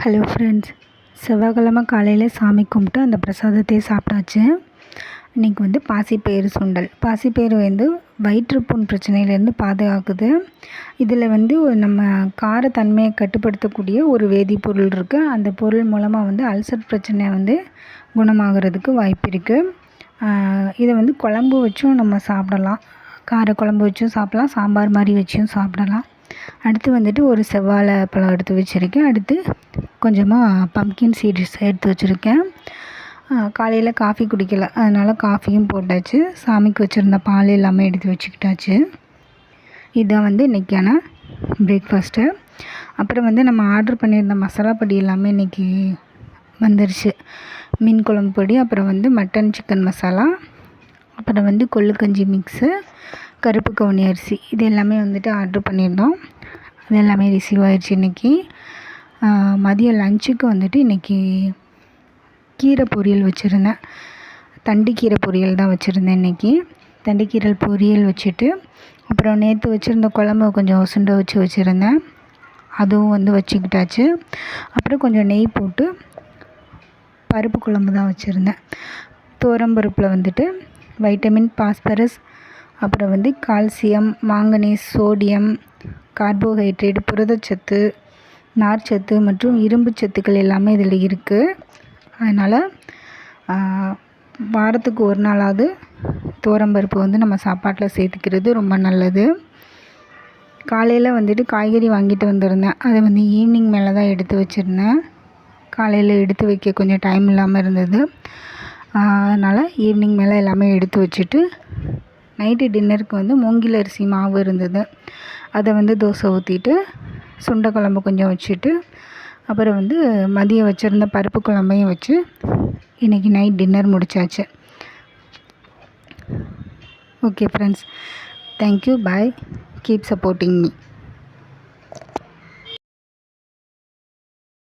Hello friends, செவ்வாய்க்கிழமை காலையில் சாமி கும்பிட்டு அந்த பிரசாதத்தை சாப்பிட்டாச்சு. இன்றைக்கி வந்து பாசிப்பயிறு சுண்டல். பாசிப்பயிறு வந்து வயிற்றுப்புண் பிரச்சனையிலேருந்து பாதுகாக்குது. இதில் வந்து நம்ம காரத்தன்மையை கட்டுப்படுத்தக்கூடிய ஒரு வேதிப்பொருள் இருக்குது. அந்த பொருள் மூலமாக வந்து அல்சர் பிரச்சனை வந்து குணமாகிறதுக்கு வாய்ப்பு இருக்குது. இதை வந்து குழம்பு வச்சும் நம்ம சாப்பிடலாம். கார குழம்பு வச்சும் சாப்பிடலாம், சாம்பார் மாதிரி வச்சும் சாப்பிடலாம். அடுத்து வந்துட்டு ஒரு செவ்வாழை பழம் எடுத்து வச்சுருக்கேன். அடுத்து கொஞ்சமாக பம்ப்கின் சீட்ஸ் எடுத்து வச்சுருக்கேன். காலையில் காஃபி குடிக்கல, அதனால் காஃபியும் போட்டாச்சு. சாமிக்கு வச்சுருந்த பால் எல்லாமே எடுத்து வச்சுக்கிட்டாச்சு. இதுதான் வந்து இன்றைக்கான பிரேக்ஃபாஸ்ட்டு. அப்புறம் வந்து நம்ம ஆர்டர் பண்ணியிருந்த மசாலா பொடி எல்லாமே இன்றைக்கி வந்துருச்சு. மீன் குழம்பு பொடி, அப்புறம் வந்து மட்டன் சிக்கன் மசாலா, அப்புறம் வந்து கொள்ளுக்கஞ்சி மிக்ஸு, கருப்பு கவுனி அரிசி, இது எல்லாமே வந்துட்டு ஆர்டர் பண்ணியிருந்தோம். அது எல்லாமே ரிசீவ் ஆயிடுச்சு இன்றைக்கி. மதியம் லஞ்சுக்கு வந்துட்டு இன்றைக்கி கீரை பொரியல் வச்சுருந்தேன். தண்டுக்கீரை பொரியல் தான் வச்சுருந்தேன் இன்றைக்கி. தண்டுக்கீரை பொரியல் வச்சுட்டு, அப்புறம் நேற்று வச்சுருந்த குழம்பு கொஞ்சம் சுண்டை வச்சுருந்தேன், அதுவும் வந்து வச்சுக்கிட்டாச்சு. அப்புறம் கொஞ்சம் நெய் போட்டு பருப்பு குழம்பு தான் வச்சுருந்தேன். துவரம்பருப்பில் வந்துட்டு வைட்டமின், பாஸ்பரஸ், அப்புறம் வந்து கால்சியம், மாங்கனீஸ், சோடியம், கார்போஹைட்ரேட், புரதச்சத்து, நார்ச்சத்து மற்றும் இரும்பு சத்துக்கள் எல்லாமே இதில் இருக்குது. அதனால் வாரத்துக்கு ஒரு நாளாவது துவரம்பருப்பு வந்து நம்ம சாப்பாட்டில் சேர்த்துக்கிறது ரொம்ப நல்லது. காலையில் வந்துட்டு காய்கறி வாங்கிட்டு வந்திருந்தேன். அதை வந்து ஈவினிங் மேலே தான் எடுத்து வச்சுருந்தேன். காலையில் எடுத்து வைக்க கொஞ்சம் டைம் இல்லாமல் இருந்தது. அதனால் ஈவினிங் மேலே எல்லாமே எடுத்து வச்சுட்டு, நைட்டு டின்னருக்கு வந்து மூங்கில் அரிசி மாவு இருந்தது. அதை வந்து தோசை ஊற்றிட்டு, சுண்டை குழம்பு கொஞ்சம் வச்சுட்டு, அப்புறம் வந்து மதியம் வச்சுருந்த பருப்பு குழம்பையும் வச்சு இன்றைக்கி நைட் டின்னர் முடித்தாச்சு. Okay friends, thank you, bye, keep supporting me.